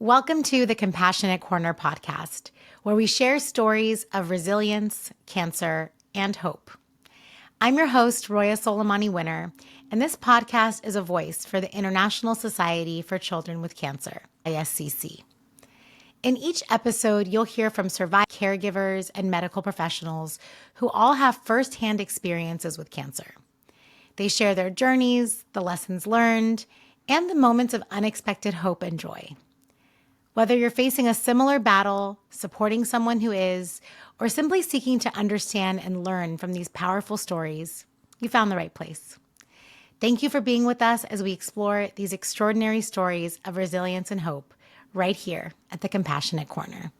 Welcome to the Compassionate Corner podcast, where we share stories of resilience, cancer, and hope. I'm your host, Roya Soleimani Winner, and this podcast is a voice for the International Society for Children with Cancer, ISCC. In each episode, you'll hear from survivors, caregivers, and medical professionals who all have firsthand experiences with cancer. They share their journeys, the lessons learned, and the moments of unexpected hope and joy. Whether you're facing a similar battle, supporting someone who is, or simply seeking to understand and learn from these powerful stories, you found the right place. Thank you for being with us as we explore these extraordinary stories of resilience and hope right here at the Compassionate Corner.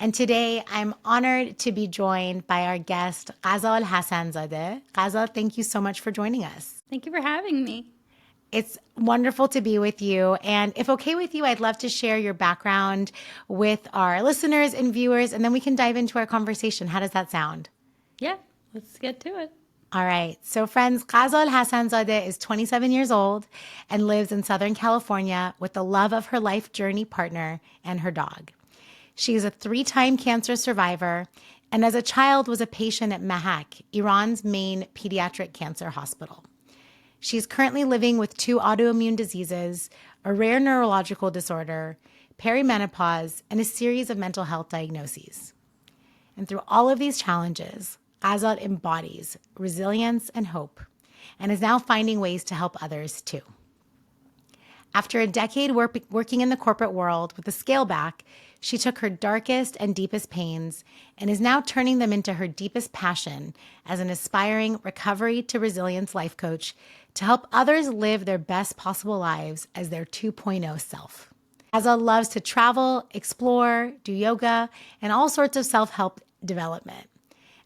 And today, I'm honored to be joined by our guest, Ghazal Hassanzadeh. Ghazal, thank you so much for joining us. Thank you for having me. It's wonderful to be with you. And if okay with you, I'd love to share your background with our listeners and viewers, and then we can dive into our conversation. How does that sound? Yeah, let's get to it. All right. So friends, Ghazal Hassanzadeh is 27 years old and lives in Southern California with the love of her life journey partner and her dog. She is a 3-time cancer survivor, and as a child was a patient at Mahak, Iran's main pediatric cancer hospital. She's currently living with 2 autoimmune diseases, a rare neurological disorder, perimenopause, and a series of mental health diagnoses. And through all of these challenges, Ghazal embodies resilience and hope, and is now finding ways to help others too. After a decade working in the corporate world with a scale back, she took her darkest and deepest pains and is now turning them into her deepest passion as an aspiring recovery to resilience life coach to help others live their best possible lives as their 2.0 self. Ghazal loves to travel, explore, do yoga, and all sorts of self-help development.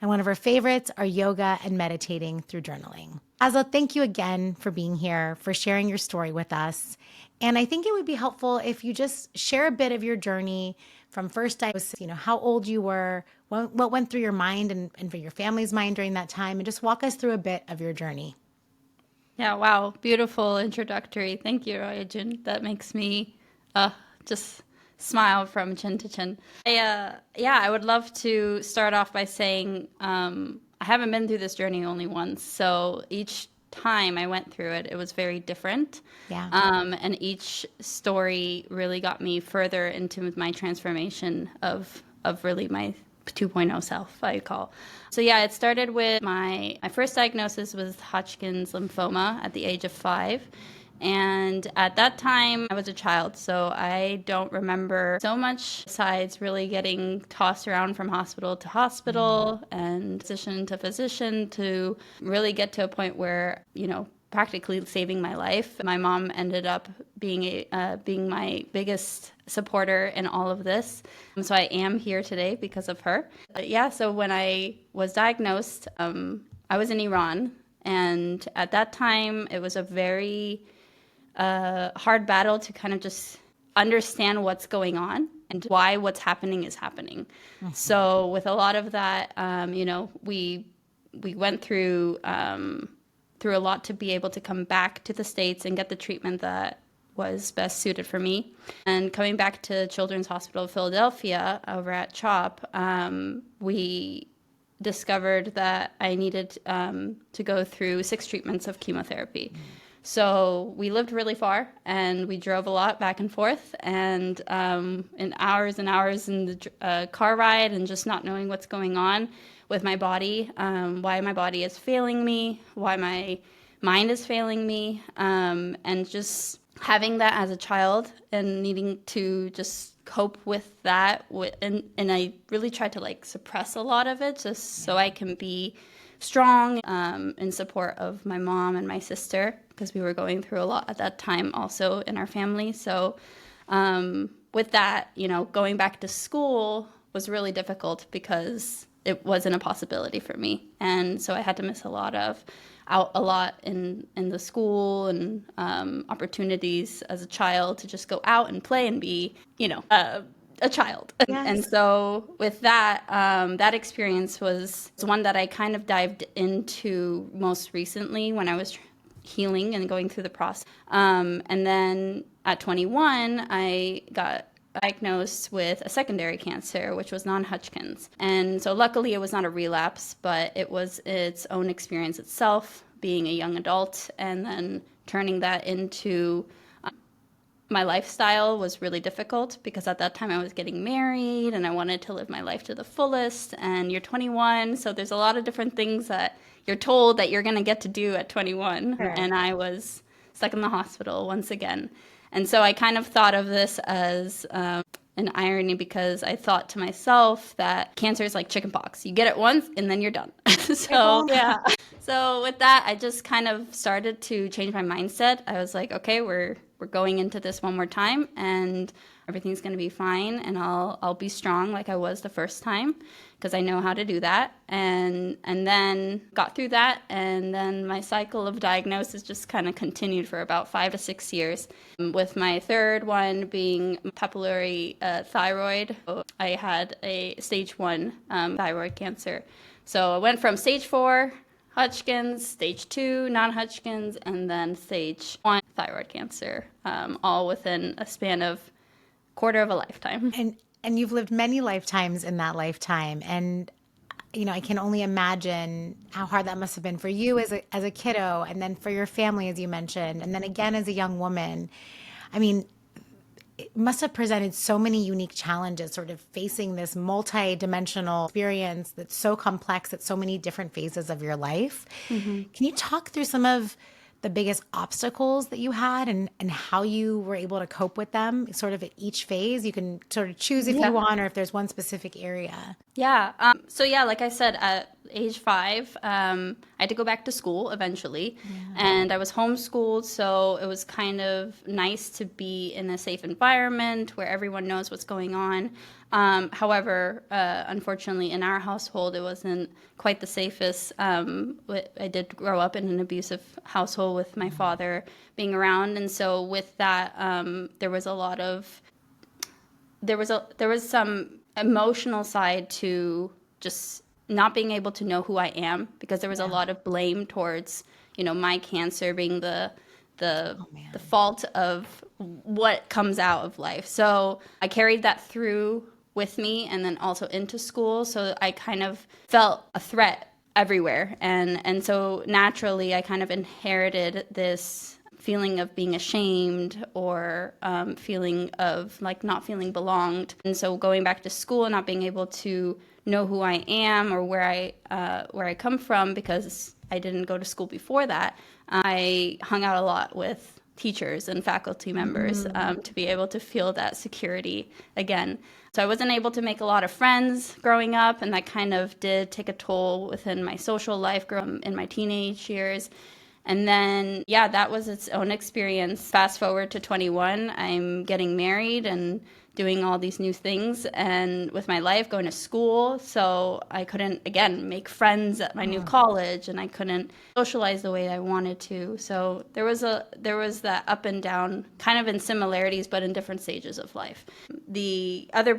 And one of her favorites are yoga and meditating through journaling. Ghazal, thank you again for being here, for sharing your story with us. And I think it would be helpful if you just share a bit of your journey from first diagnosis, how old you were, what went through your mind and for your family's mind during that time, and just walk us through a bit of your journey. Yeah, wow. Beautiful introductory. Thank you, Royajin. That makes me just smile from chin to chin. I would love to start off by saying I haven't been through this journey only once. So each time I went through it, it was very different. Yeah. And each story really got me further into my transformation of really my 2.0 self, I call. So yeah, it started with my first diagnosis was Hodgkin's lymphoma at the age of 5. And at that time, I was a child, so I don't remember so much besides really getting tossed around from hospital to hospital and physician to physician to really get to a point where, practically saving my life. My mom ended up being my biggest supporter in all of this. So I am here today because of her. So when I was diagnosed, I was in Iran. And at that time, it was a very hard battle to kind of just understand what's going on and why what's happening is happening. Mm-hmm. So with a lot of that, we went through a lot to be able to come back to the States and get the treatment that was best suited for me. And coming back to Children's Hospital of Philadelphia over at CHOP, we discovered that I needed to go through 6 treatments of chemotherapy. Mm. So we lived really far, and we drove a lot back and forth, and hours and hours in the car ride, and just not knowing what's going on with my body, why my body is failing me, why my mind is failing me, and just having that as a child and needing to just cope with that. And I really tried to suppress a lot of it just so I can be strong in support of my mom and my sister, because we were going through a lot at that time also in our family. So with that, going back to school was really difficult because it wasn't a possibility for me. And so I had to miss out a lot in the school and opportunities as a child to just go out and play and be, a child. Yes. And so with that, that experience was one that I kind of dived into most recently when I was healing and going through the process. And then At 21, I got diagnosed with a secondary cancer, which was non-Hodgkin's. And so luckily it was not a relapse, but it was its own experience itself, being a young adult, and then turning that into my lifestyle was really difficult because at that time I was getting married and I wanted to live my life to the fullest. And you're 21, so there's a lot of different things that you're told that you're going to get to do at 21. Sure. And I was stuck in the hospital once again. And so I kind of thought of this as an irony because I thought to myself that cancer is like chickenpox. You get it once and then you're done. So, yeah. So with that, I just kind of started to change my mindset. I was like, okay, we're going into this one more time and everything's going to be fine and I'll be strong like I was the first time because I know how to do that. And then got through that, and then my cycle of diagnosis just kind of continued for about 5 to 6 years, with my third one being papillary thyroid. I had a stage 1 thyroid cancer. So I went from stage 4 Hodgkin's, stage 2 non-Hodgkin's, and then stage 1 thyroid cancer, all within a span of quarter of a lifetime. And you've lived many lifetimes in that lifetime. And, I can only imagine how hard that must have been for you as a kiddo, and then for your family, as you mentioned, and then again as a young woman. I mean, it must have presented so many unique challenges, sort of facing this multi-dimensional experience that's so complex at so many different phases of your life. Mm-hmm. Can you talk through some of the biggest obstacles that you had and how you were able to cope with them sort of at each phase? You can sort of choose if you want, or if there's one specific area. Yeah. So yeah, like I said, at age 5, I had to go back to school eventually, and I was homeschooled. So it was kind of nice to be in a safe environment where everyone knows what's going on. However, unfortunately, in our household, it wasn't quite the safest. I did grow up in an abusive household with my father being around, and so with that, there was some emotional side to just not being able to know who I am, because there was a lot of blame towards, my cancer being the fault of what comes out of life. So I carried that through with me and then also into school. So I kind of felt a threat everywhere. And so naturally I kind of inherited this feeling of being ashamed, or feeling of like not feeling belonged. And so going back to school and not being able to know who I am or where I come from, because I didn't go to school before that, I hung out a lot with teachers and faculty members to be able to feel that security again. So I wasn't able to make a lot of friends growing up, and that kind of did take a toll within my social life in my teenage years. And then, that was its own experience. Fast forward to 21, I'm getting married and doing all these new things and with my life, going to school. So I couldn't, again, make friends at my new college, and I couldn't socialize the way I wanted to. So there was that up and down, kind of in similarities, but in different stages of life. The other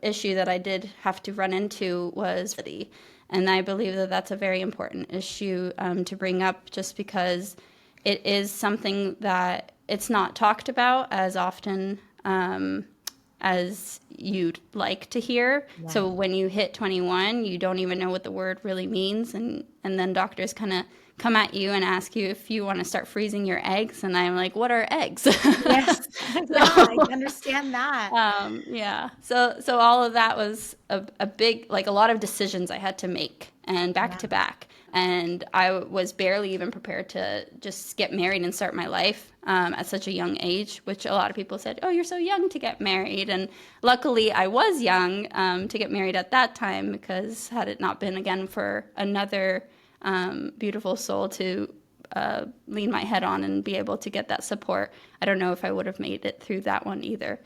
issue that I did have to run into was the. And I believe that that's a very important issue to bring up, just because it is something that it's not talked about as often as you'd like to hear. Yeah. So when you hit 21, you don't even know what the word really means. And then doctors kind of come at you and ask you if you want to start freezing your eggs. And I'm like, what are eggs? Yes. I understand that. So all of that was a big, like a lot of decisions I had to make, and back to back. And I was barely even prepared to just get married and start my life at such a young age, which a lot of people said, oh, you're so young to get married. And luckily I was young to get married at that time, because had it not been, again, for another beautiful soul to lean my head on and be able to get that support, I don't know if I would have made it through that one either.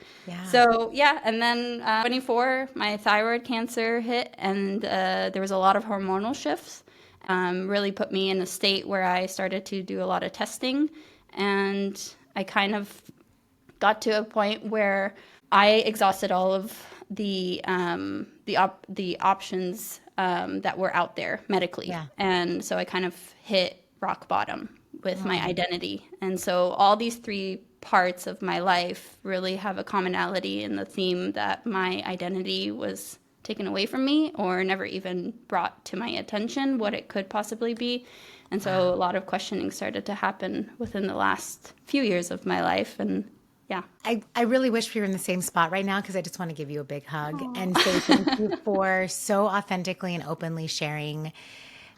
So and then 24, my thyroid cancer hit, and there was a lot of hormonal shifts. Really put me in a state where I started to do a lot of testing, and I kind of got to a point where I exhausted all of the options that were out there medically. And so I kind of hit rock bottom with my identity. And so all these 3 parts of my life really have a commonality in the theme that my identity was taken away from me or never even brought to my attention what it could possibly be. And so a lot of questioning started to happen within the last few years of my life. And yeah. I really wish we were in the same spot right now because I just want to give you a big hug and say thank you for so authentically and openly sharing.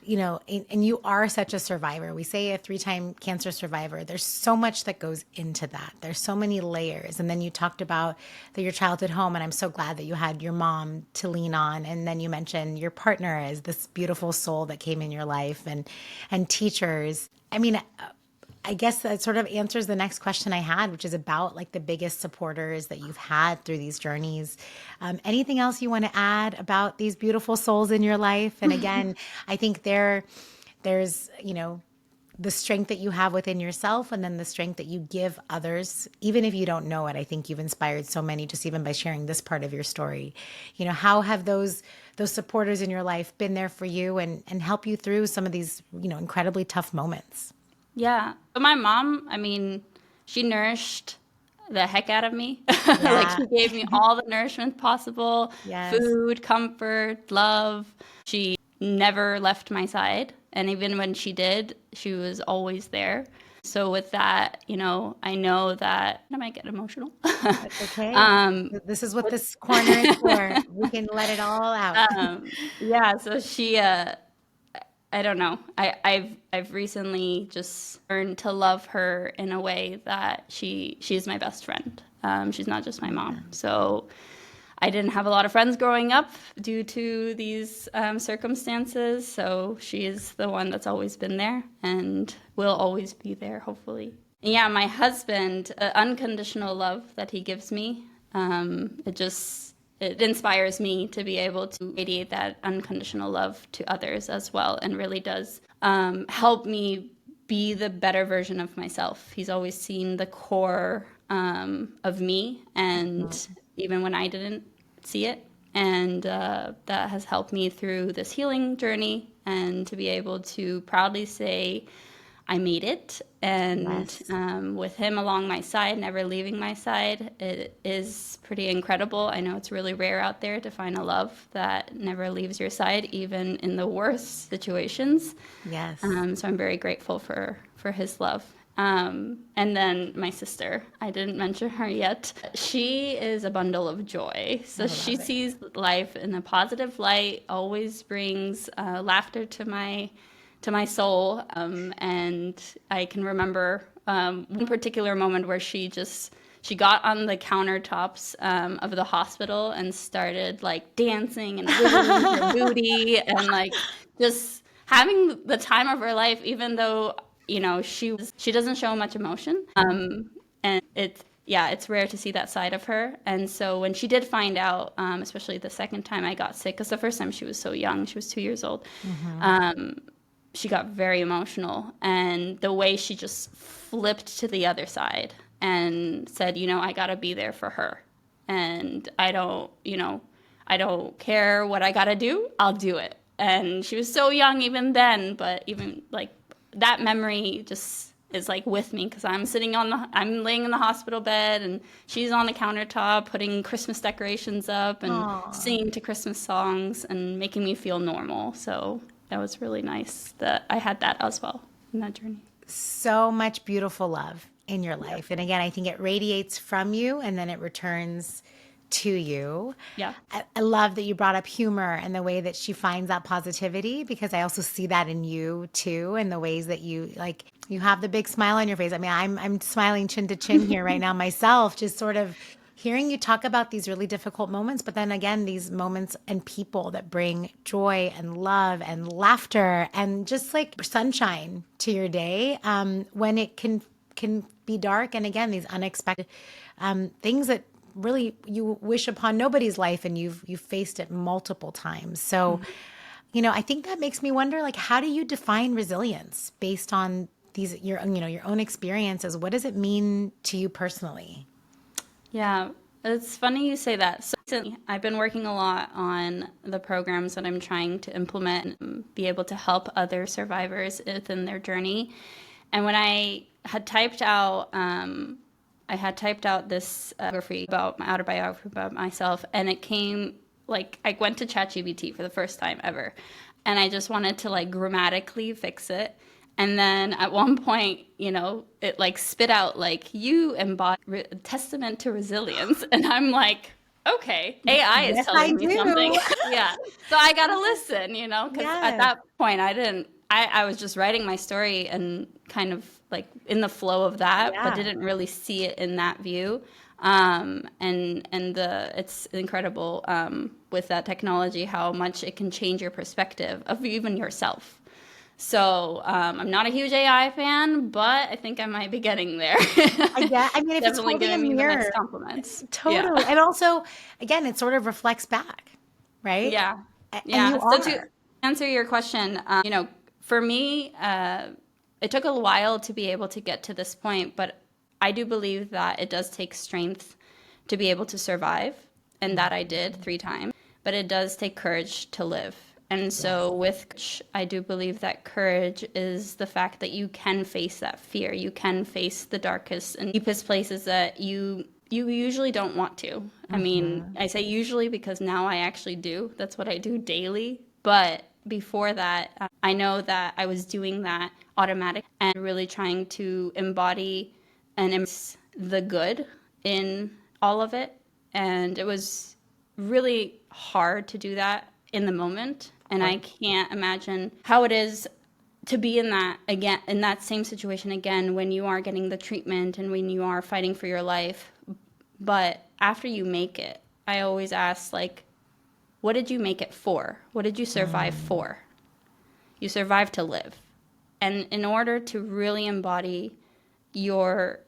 And you are such a survivor. We say a 3-time cancer survivor. There's so much that goes into that. There's so many layers. And then you talked about your childhood home, and I'm so glad that you had your mom to lean on. And then you mentioned your partner as this beautiful soul that came in your life, and teachers. I mean, I guess that sort of answers the next question I had, which is about like the biggest supporters that you've had through these journeys. Anything else you want to add about these beautiful souls in your life? And again, I think there's, the strength that you have within yourself and then the strength that you give others, even if you don't know it. I think you've inspired so many just even by sharing this part of your story. How have those supporters in your life been there for you and help you through some of these, incredibly tough moments? Yeah. But my mom, I mean, she nourished the heck out of me. Like Yeah. she gave me all the nourishment possible, Yes. food, comfort, love. She never left my side. And even when she did, she was always there. So with that, I know that I might get emotional. That's okay. um, This is what this corner is for. We can let it all out. yeah, so she I don't know. I've recently just learned to love her in a way that she's my best friend. She's not just my mom. So I didn't have a lot of friends growing up due to these circumstances. So she is the one that's always been there and will always be there, hopefully. And yeah, my husband, unconditional love that he gives me, it inspires me to be able to radiate that unconditional love to others as well, and really does help me be the better version of myself. He's always seen the core of me, and even when I didn't see it, and that has helped me through this healing journey, and to be able to proudly say, I made it. And Yes. with him along my side, never leaving my side, it is pretty incredible. I know it's really rare out there to find a love that never leaves your side, even in the worst situations. Yes. So I'm very grateful for his love. And then my sister, I didn't mention her yet. She is a bundle of joy. So she it. sees life in a positive light, always brings laughter to my soul. And I can remember one particular moment where she got on the countertops of the hospital and started like dancing and wiggling her booty and like just having the time of her life, even though she doesn't show much emotion. And it's rare to see that side of her. And so when she did find out, especially the second time I got sick, because the first time she was so young, she was 2 years old. She got very emotional, and the way she just flipped to the other side and said, I got to be there for her. And I don't care what I got to do. I'll do it. And she was so young even then, but even like that memory just is like with me because I'm laying in the hospital bed and she's on the countertop putting Christmas decorations up and singing to Christmas songs and making me feel normal. So that was really nice that I had that as well in that journey. So much beautiful love in your life. And again, I think it radiates from you and then it returns to you. Yeah. I love that you brought up humor and the way that she finds that positivity, because I also see that in you too, and the ways that you have the big smile on your face. I mean, I'm smiling chin to chin here right now myself, just sort of hearing you talk about these really difficult moments, but then again, these moments and people that bring joy and love and laughter and just like sunshine to your day, when it can be dark. And again, these unexpected things that really you wish upon nobody's life, and you've faced it multiple times. So, I think that makes me wonder, like, how do you define resilience based on these your own experiences? What does it mean to you personally? Yeah, it's funny you say that. So recently, I've been working a lot on the programs that I'm trying to implement and be able to help other survivors within their journey. And when I had typed out I had typed out this my autobiography about myself, and it came like I went to ChatGPT for the first time ever, and I just wanted to like grammatically fix it. And then at one point, it like spit out like you embody a testament to resilience, and I'm like, okay, AI is Yes, I telling me something. do. Yeah, so I gotta listen, because at Yes. that point I didn't. I was just writing my story and kind of like in the flow of that, but Yeah. didn't really see it in that view. It's incredible with that technology how much it can change your perspective of even yourself. So I'm not a huge AI fan, but I think I might be getting there. I mean, if it's Definitely holding a giving me the mirror, mixed compliments. Yeah. totally. And also, again, it sort of reflects back, right? Yeah. And Yeah. you So to are. answer your question, for me, it took a while to be able to get to this point, but I do believe that it does take strength to be able to survive, and that I did 3 times, but it does take courage to live. And so Yes. with courage, I do believe that courage is the fact that you can face that fear. You can face the darkest and deepest places that you usually don't want to. I mean, Mm-hmm. I say usually because now I actually do. That's what I do daily. But before that, I know that I was doing that automatic and really trying to embody and embrace the good in all of it. And it was really hard to do that in the moment. Of And I course. can't imagine how it is to be in that again, in that same situation again, when you are getting the treatment and when you are fighting for your life. But after you make it, I always ask, like, what did you make it for? What did you survive Mm. for? You survived to live. And in order to really embody your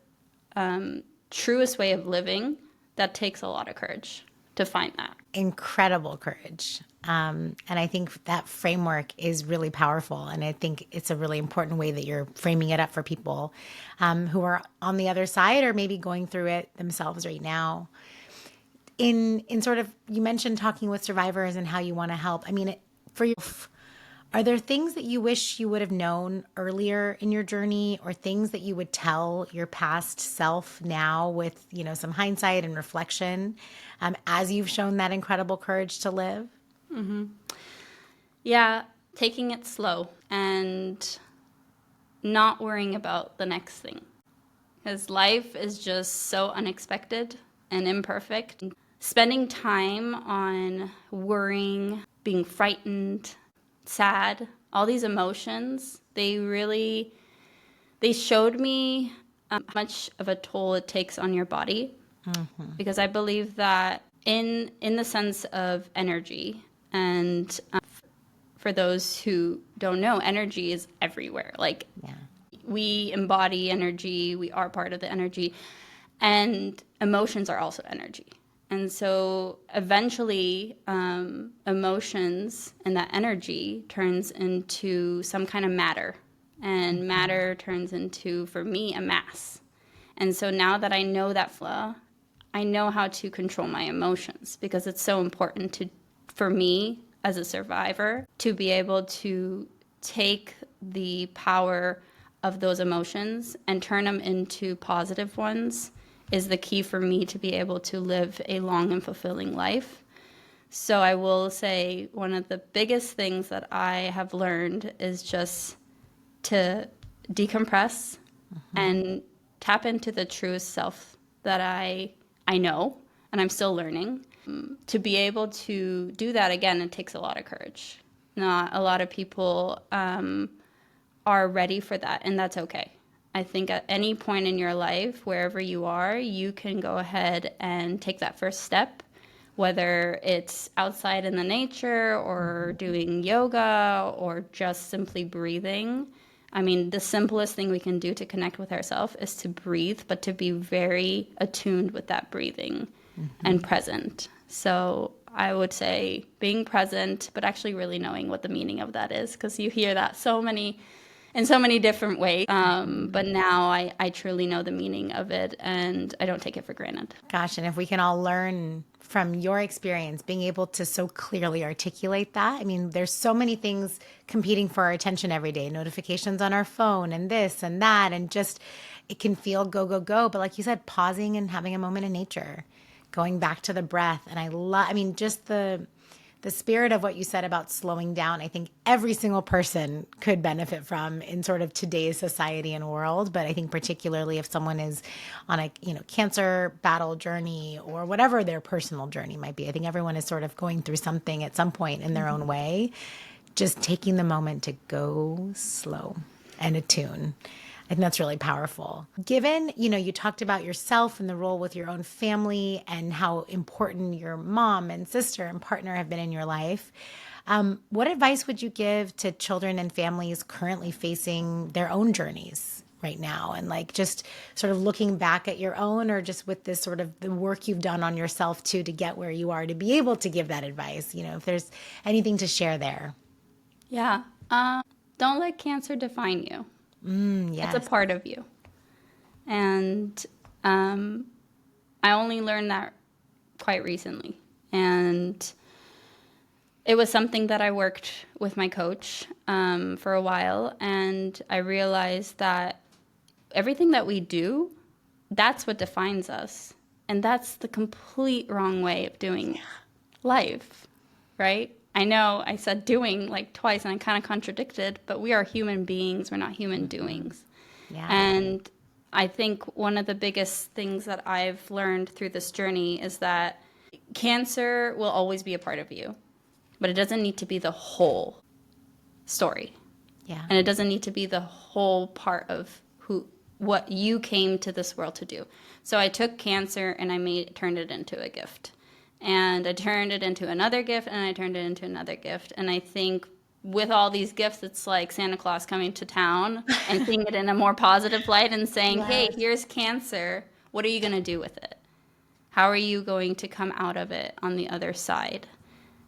truest way of living, that takes a lot of courage to find that. Incredible courage. And I think that framework is really powerful. And I think it's a really important way that you're framing it up for people who are on the other side or maybe going through it themselves right now. In sort of, you mentioned talking with survivors and how you want to help. I mean, for you, are there things that you wish you would have known earlier in your journey, or things that you would tell your past self now with, some hindsight and reflection, as you've shown that incredible courage to live? Yeah, taking it slow and not worrying about the next thing. Because life is just so unexpected and imperfect. Spending time on worrying, being frightened, sad, all these emotions, they showed me how much of a toll it takes on your body. Mm-hmm. Because I believe that in the sense of energy, and for those who don't know, energy is everywhere. Like, Yeah. we embody energy, we are part of the energy, and emotions are also energy. And so eventually, emotions and that energy turns into some kind of matter. And matter turns into, for me, a mass. And so now that I know that flow, I know how to control my emotions, because it's so important for me as a survivor to be able to take the power of those emotions and turn them into positive ones is the key for me to be able to live a long and fulfilling life. So I will say one of the biggest things that I have learned is just to decompress and tap into the truest self that I know and I'm still learning. To be able to do that again, it takes a lot of courage. Not a lot of people are ready for that, and that's okay. I think at any point in your life, wherever you are, you can go ahead and take that first step, whether it's outside in the nature or doing yoga or just simply breathing. I mean, the simplest thing we can do to connect with ourselves is to breathe, but to be very attuned with that breathing and present. So I would say being present, but actually really knowing what the meaning of that is, because you hear that so many in so many different ways. But now I truly know the meaning of it, and I don't take it for granted. Gosh, and if we can all learn from your experience, being able to so clearly articulate that. I mean, there's so many things competing for our attention every day, notifications on our phone and this and that, and just it can feel go, go, go. But like you said, pausing and having a moment in nature, going back to the breath. And I mean, just the spirit of what you said about slowing down, I think every single person could benefit from in sort of today's society and world. But I think particularly if someone is on a, cancer battle journey or whatever their personal journey might be, I think everyone is sort of going through something at some point in their own way, just taking the moment to go slow and attune. I think that's really powerful. Given, you talked about yourself and the role with your own family and how important your mom and sister and partner have been in your life, what advice would you give to children and families currently facing their own journeys right now? And like just sort of looking back at your own, or just with this sort of the work you've done on yourself too, to get where you are, to be able to give that advice, if there's anything to share there. Yeah. Don't let cancer define you. Yes. It's a part of you. And I only learned that quite recently. And it was something that I worked with my coach for a while. And I realized that everything that we do, that's what defines us. And that's the complete wrong way of doing life, right? I know I said doing like twice and I kind of contradicted, but we are human beings. We're not human doings. Yeah. And I think one of the biggest things that I've learned through this journey is that cancer will always be a part of you, but it doesn't need to be the whole story. Yeah. And it doesn't need to be the whole part of what you came to this world to do. So I took cancer and I turned it into a gift. And I turned it into another gift, and I turned it into another gift. And I think with all these gifts, it's like Santa Claus coming to town and seeing it in a more positive light and saying, hey, here's cancer. What are you going to do with it? How are you going to come out of it on the other side?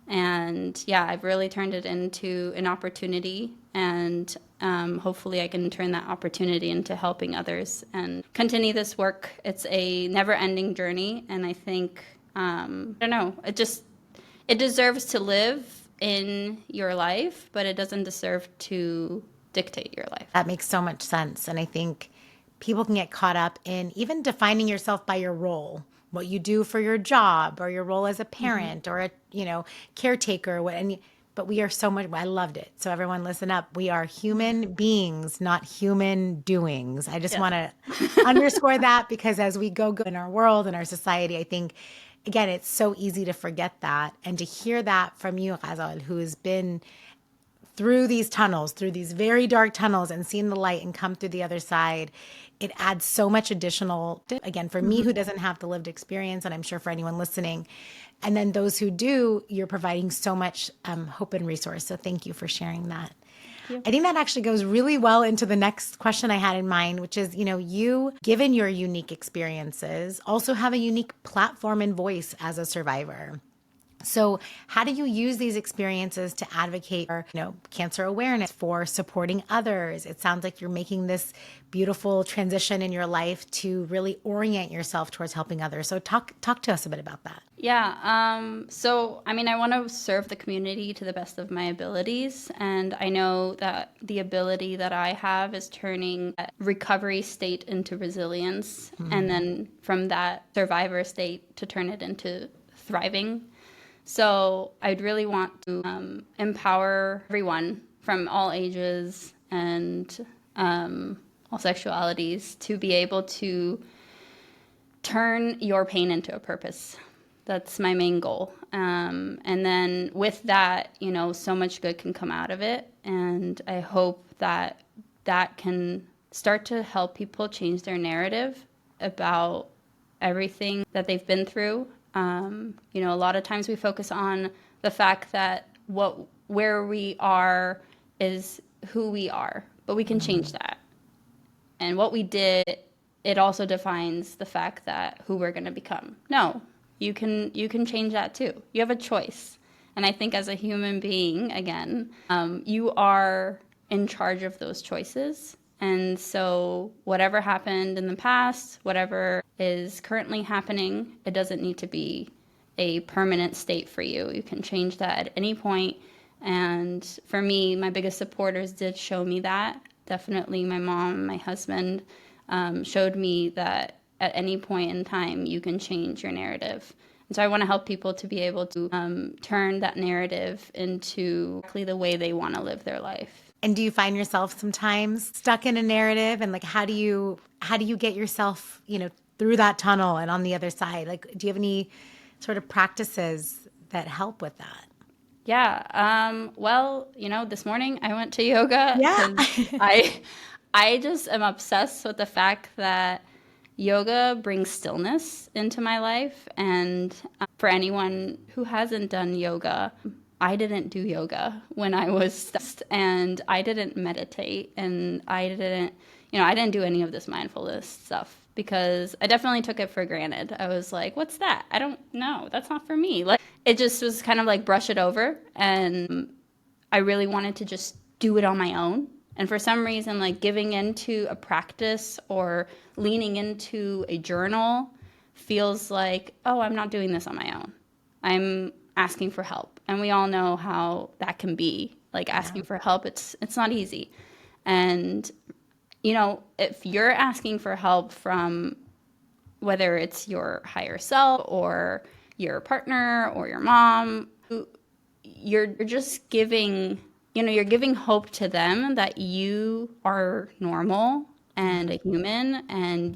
And yeah, I've really turned it into an opportunity, and hopefully I can turn that opportunity into helping others and continue this work. It's a never-ending journey, and I think I don't know. It deserves to live in your life, but it doesn't deserve to dictate your life. That makes so much sense. And I think people can get caught up in even defining yourself by your role, what you do for your job or your role as a parent or a, caretaker. But we are so much, I loved it. So everyone listen up. We are human beings, not human doings. I just want to underscore that, because as we go in our world and our society, I think, again, it's so easy to forget that. And to hear that from you, Ghazal, who has been through these tunnels, through these very dark tunnels, and seen the light and come through the other side, it adds so much additional, again, for me who doesn't have the lived experience, and I'm sure for anyone listening. And then those who do, you're providing so much hope and resource. So thank you for sharing that. I think that actually goes really well into the next question I had in mind, which is, you, given your unique experiences, also have a unique platform and voice as a survivor. So how do you use these experiences to advocate for, cancer awareness, for supporting others? It sounds like you're making this beautiful transition in your life to really orient yourself towards helping others. So talk to us a bit about that. Yeah. So, I want to serve the community to the best of my abilities. And I know that the ability that I have is turning that recovery state into resilience. And then from that survivor state to turn it into thriving. So I'd really want to empower everyone from all ages and all sexualities to be able to turn your pain into a purpose. That's my main goal. And then with that, so much good can come out of it. And I hope that that can start to help people change their narrative about everything that they've been through. A lot of times we focus on the fact that where we are is who we are, but we can change that. And what we did, it also defines the fact that who we're going to become. No, you can change that too. You have a choice. And I think as a human being, again, you are in charge of those choices. And so whatever happened in the past, whatever is currently happening, it doesn't need to be a permanent state for you. You can change that at any point. And for me, my biggest supporters did show me that. Definitely my mom, my husband showed me that at any point in time, you can change your narrative. And so I want to help people to be able to turn that narrative into exactly the way they want to live their life. And do you find yourself sometimes stuck in a narrative, and like how do you get yourself, through that tunnel and on the other side? Like, do you have any sort of practices that help with that? Yeah. Well, this morning I went to yoga Yeah. because I just am obsessed with the fact that yoga brings stillness into my life. And for anyone who hasn't done yoga, I didn't do yoga when I was stressed, and I didn't meditate, and I didn't do any of this mindfulness stuff because I definitely took it for granted. I was like, what's that? I don't know. That's not for me. Like, it just was kind of like brush it over. And I really wanted to just do it on my own. And for some reason, like giving into a practice or leaning into a journal feels like, oh, I'm not doing this on my own. I'm asking for help. And we all know how that can be. Like asking for help, it's not easy. And, if you're asking for help from whether it's your higher self or your partner or your mom, you're just giving, you're giving hope to them that you are normal and a human, and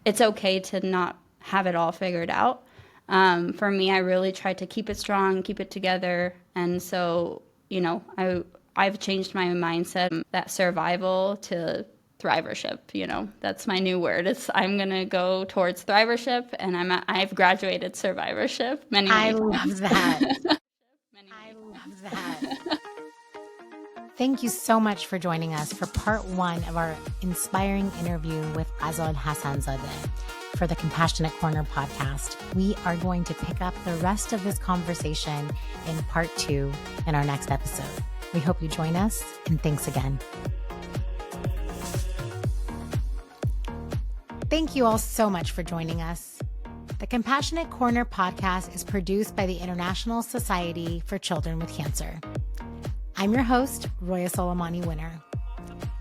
it's okay to not have it all figured out. For me, I really tried to keep it strong, keep it together. And so, I've changed my mindset from that survival to thrivership. That's my new word. I'm going to go towards thrivership, and I've graduated survivorship many I times. love that. I love that. Thank you so much for joining us for part 1 of our inspiring interview with Ghazal Hassanzadeh for the Compassionate Corner podcast. We are going to pick up the rest of this conversation in part 2 in our next episode. We hope you join us, and thanks again. Thank you all so much for joining us. The Compassionate Corner podcast is produced by the International Society for Children with Cancer. I'm your host, Roya Soleimani Winner.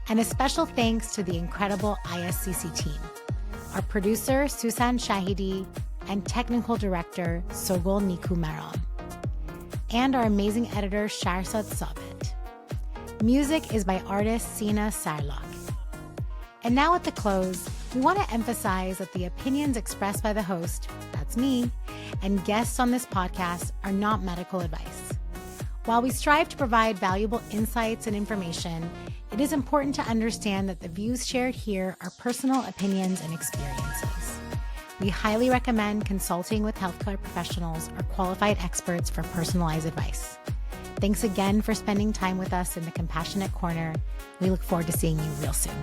And a special thanks to the incredible ISCC team, our producer, Susan Shahidi, and technical director, Sogol Niku Maram, and our amazing editor, Sharsad Sabit. Music is by artist Sina Sarlak. And now at the close, we want to emphasize that the opinions expressed by the host, that's me, and guests on this podcast are not medical advice. While we strive to provide valuable insights and information, it is important to understand that the views shared here are personal opinions and experiences. We highly recommend consulting with healthcare professionals or qualified experts for personalized advice. Thanks again for spending time with us in the Compassionate Corner. We look forward to seeing you real soon.